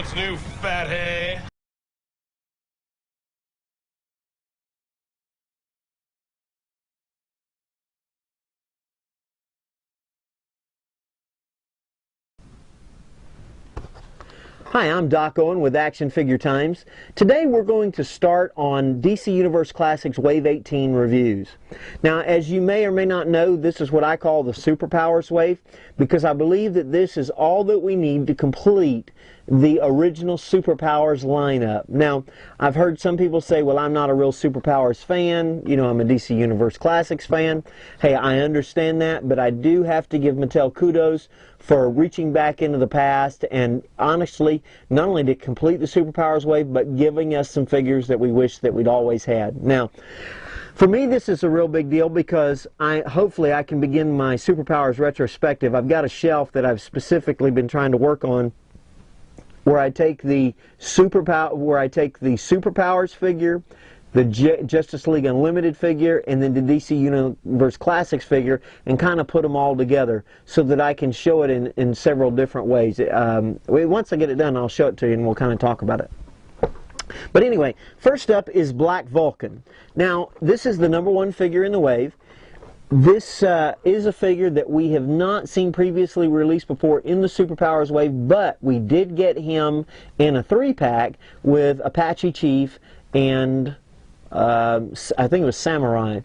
What's new, fathead? Hi, I'm Doc Owen with Action Figure Times. Today we're going to start on DC Universe Classics Wave 18 reviews. Now, as you may or may not know, this is what I call the Superpowers Wave, because I believe that this is all that we need to complete the original Superpowers lineup. Now, I've heard some people say, well, I'm not a real Superpowers fan, you know, I'm a DC Universe Classics fan. Hey, I understand that, but I do have to give Mattel kudos for reaching back into the past and honestly, not only to complete the Superpowers Wave, but giving us some figures that we wish that we'd always had. Now, for me, this is a real big deal because hopefully I can begin my Superpowers retrospective. I've got a shelf that I've specifically been trying to work on where I take the Superpowers figure, the Justice League Unlimited figure, and then the DC Universe Classics figure, and kind of put them all together so that I can show it in several different ways. Once I get it done, I'll show it to you and we'll kind of talk about it. But anyway, first up is Black Vulcan. Now, this is the #1 figure in the wave. This is a figure that we have not seen previously released before in the Superpowers Wave, but we did get him in a 3-pack with Apache Chief and I think it was Samurai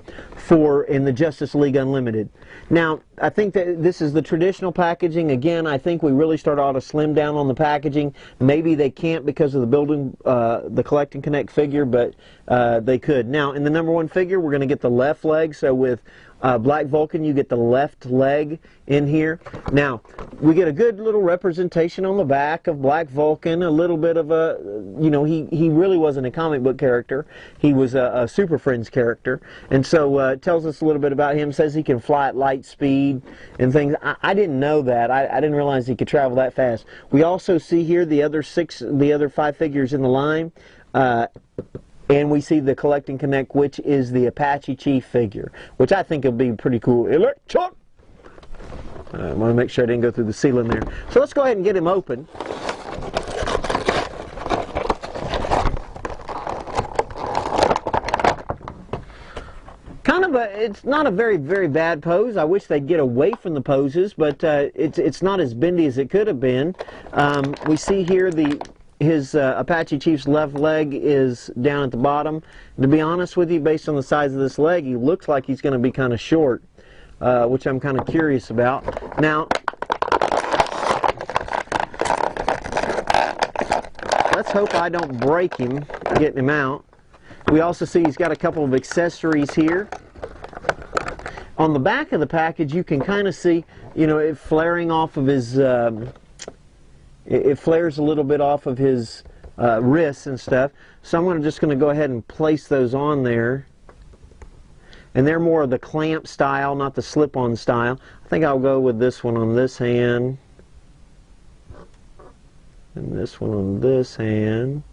in the Justice League Unlimited. Now, I think that this is the traditional packaging. Again, I think we really ought to slim down on the packaging. Maybe they can't because of the Collect and Connect figure, but they could. Now, in the #1 figure, we're going to get the left leg. So with Black Vulcan, you get the left leg in here. Now, we get a good little representation on the back of Black Vulcan, a little bit of a, you know, he really wasn't a comic book character. He was a Super Friends character. And so it tells us a little bit about him. Says he can fly at light speed and things. I didn't know that. I didn't realize he could travel that fast. We also see here the other 5 figures in the line. And we see the Collect and Connect, which is the Apache Chief figure, which I think will be pretty cool. I want to make sure I didn't go through the ceiling there. So let's go ahead and get him open. It's not a very, very bad pose. I wish they'd get away from the poses, but it's not as bendy as it could have been. We see here his Apache Chief's left leg is down at the bottom. To be honest with you, based on the size of this leg, he looks like he's going to be kind of short, which I'm kind of curious about. Now, let's hope I don't break him getting him out. We also see he's got a couple of accessories here. On the back of the package, you can kind of see, you know, it flaring off of his, it flares a little bit off of his wrists and stuff. So I'm just going to go ahead and place those on there. And they're more of the clamp style, not the slip-on style. I think I'll go with this one on this hand. And this one on this hand.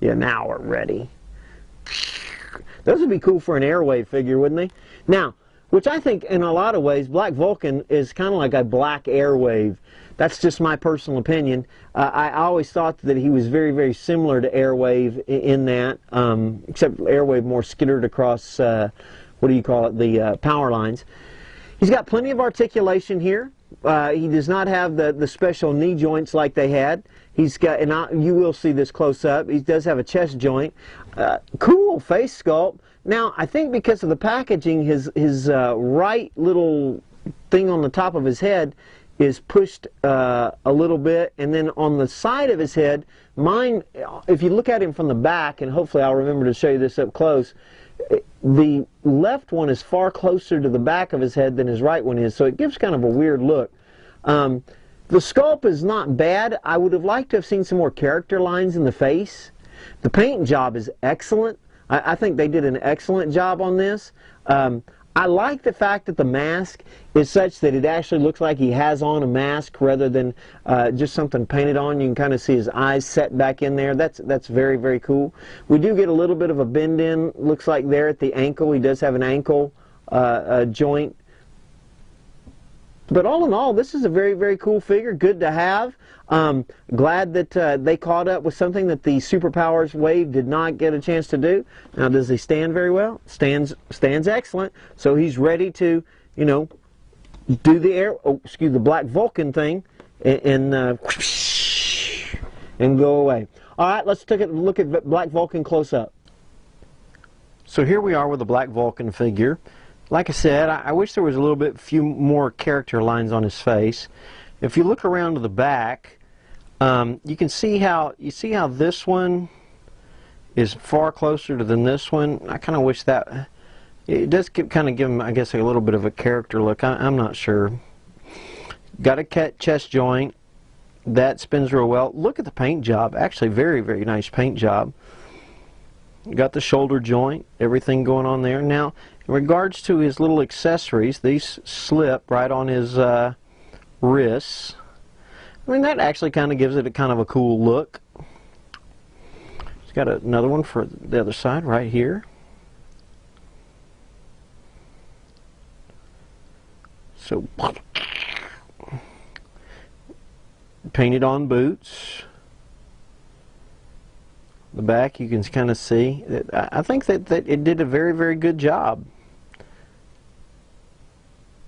Yeah, now we're ready. Those would be cool for an Airwave figure, wouldn't they? Now, which I think in a lot of ways, Black Vulcan is kind of like a Black Airwave. That's just my personal opinion. I always thought that he was very, very similar to Airwave in that, except Airwave more skittered across, what do you call it, the power lines. He's got plenty of articulation here. He does not have the special knee joints like they had. He's got, and you will see this close up, he does have a chest joint. Cool face sculpt. Now, I think because of the packaging, his right little thing on the top of his head is pushed a little bit, and then on the side of his head, mine, if you look at him from the back, and hopefully I'll remember to show you this up close, the left one is far closer to the back of his head than his right one is, so it gives kind of a weird look. The sculpt is not bad. I would have liked to have seen some more character lines in the face. The paint job is excellent. I think they did an excellent job on this. I like the fact that the mask is such that it actually looks like he has on a mask rather than just something painted on. You can kind of see his eyes set back in there. That's very, very cool. We do get a little bit of a bend in, looks like there at the ankle. He does have an ankle joint. But all in all, this is a very, very cool figure. Good to have. Glad that they caught up with something that the Superpowers wave did not get a chance to do. Now, does he stand very well? Stands excellent. So he's ready to, you know, do the Black Vulcan thing and go away. All right, let's take a look at Black Vulcan close up. So here we are with the Black Vulcan figure. Like I said, I wish there was a little bit few more character lines on his face. If you look around to the back, you can see how this one is far closer than this one. I kind of wish that it does kind of give him, I guess, a little bit of a character look. I'm not sure. Got a chest joint that spins real well. Look at the paint job. Actually, very, very nice paint job. Got the shoulder joint, everything going on there. Now, in regards to his little accessories, these slip right on his wrists. I mean, that actually kind of gives it a kind of a cool look. He's got another one for the other side right here. So, painted on boots. The back, you can kind of see that. I think that it did a very, very good job.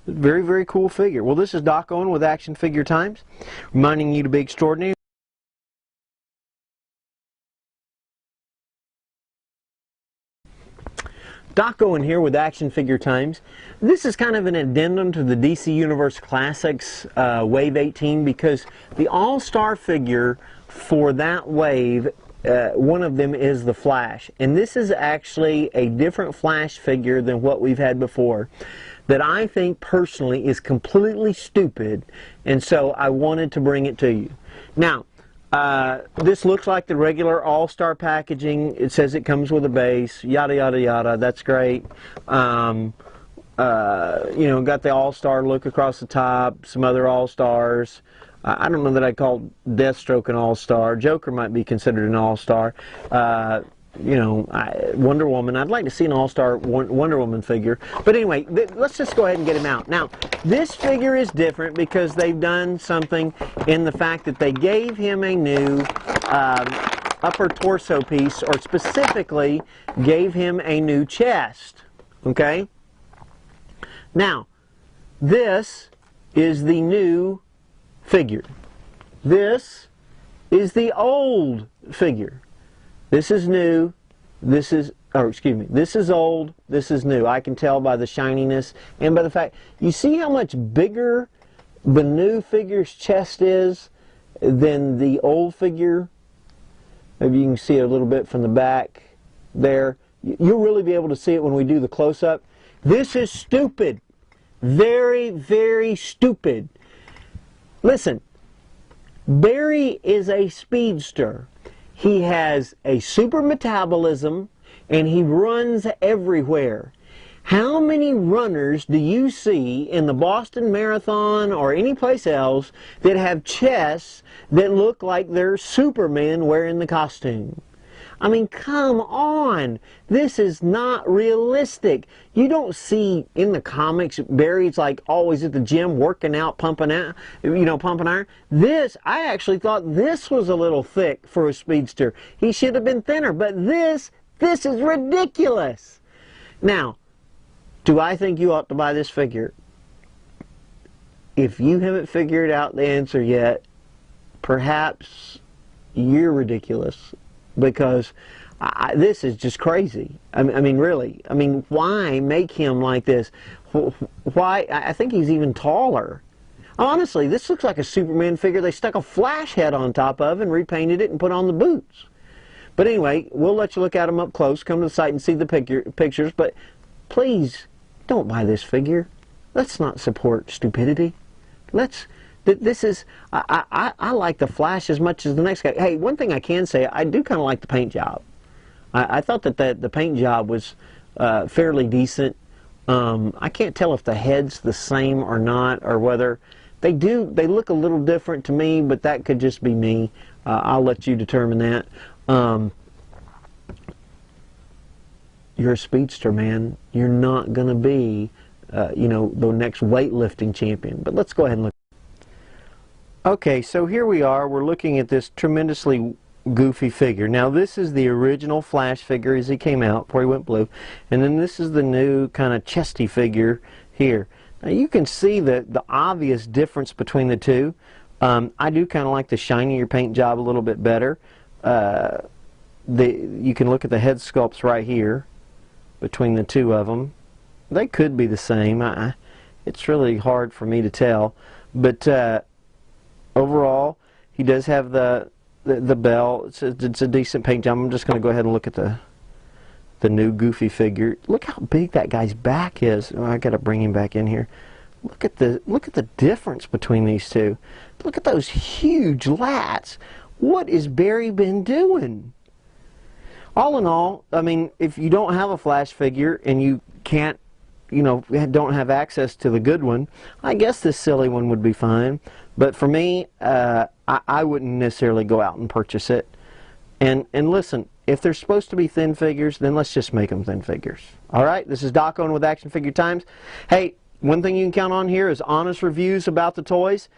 Very, very cool figure. Well, this is Doc Owen with Action Figure Times, reminding you to be extraordinary. Doc Owen here with Action Figure Times. This is kind of an addendum to the DC Universe Classics Wave 18, because the all-star figure for that wave, one of them is the Flash, and this is actually a different Flash figure than what we've had before, that I think personally is completely stupid, and so I wanted to bring it to you. Now, this looks like the regular all-star packaging. It says it comes with a base, yada yada yada. That's great. You know, got the all-star look across the top, some other all-stars. I don't know that I'd call Deathstroke an all-star. Joker might be considered an all-star. You know, Wonder Woman. I'd like to see an all-star Wonder Woman figure. But anyway, let's just go ahead and get him out. Now, this figure is different because they've done something in the fact that they gave him a new upper torso piece, or specifically gave him a new chest. Okay? Now, this is the new figure. This is the old figure. This is new, this is, or excuse me, this is old, this is new. I can tell by the shininess and by the fact, you see how much bigger the new figure's chest is than the old figure? Maybe you can see a little bit from the back there. You'll really be able to see it when we do the close-up. This is stupid. Very, very stupid. Listen, Barry is a speedster. He has a super metabolism, and he runs everywhere. How many runners do you see in the Boston Marathon or any place else that have chests that look like they're Superman wearing the costume? I mean, come on. This is not realistic. You don't see in the comics Barry's like always at the gym working out, pumping out, you know, pumping iron. This, I actually thought this was a little thick for a speedster. He should have been thinner, but this is ridiculous. Now, do I think you ought to buy this figure? If you haven't figured out the answer yet, perhaps you're ridiculous. Because this is just crazy. I mean, really. I mean, why make him like this? Why? I think he's even taller. Honestly, this looks like a Superman figure they stuck a Flash head on top of and repainted it and put on the boots. But anyway, we'll let you look at them up close. Come to the site and see the pictures. But please, don't buy this figure. Let's not support stupidity. This is, I like the Flash as much as the next guy. Hey, one thing I can say, I do kind of like the paint job. I thought that the paint job was fairly decent. I can't tell if the head's the same or not, or whether they look a little different to me, but that could just be me. I'll let you determine that. You're a speedster, man. You're not going to be you know, the next weightlifting champion. But let's go ahead and look. Okay, so here we are. We're looking at this tremendously goofy figure. Now this is the original Flash figure as he came out before he went blue, and then this is the new kind of chesty figure here. Now you can see the obvious difference between the two. I do kind of like the shinier paint job a little bit better. You can look at the head sculpts right here between the two of them. They could be the same. It's really hard for me to tell, but overall he does have the bell. It's a decent paint job. I'm just going to go ahead and look at the new goofy figure. Look how big that guy's back is. Oh, I got to bring him back in here. Look at the difference between these two. Look at those huge lats. What has Barry been doing? All in all, I mean, if you don't have a Flash figure and you can't, you know, don't have access to the good one, I guess this silly one would be fine. But for me, I wouldn't necessarily go out and purchase it. And listen, if they're supposed to be thin figures, then let's just make them thin figures. All right, this is Doc Owen with Action Figure Times. Hey, one thing you can count on here is honest reviews about the toys.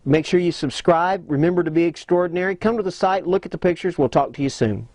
Make sure you subscribe. Remember to be extraordinary. Come to the site, look at the pictures. We'll talk to you soon.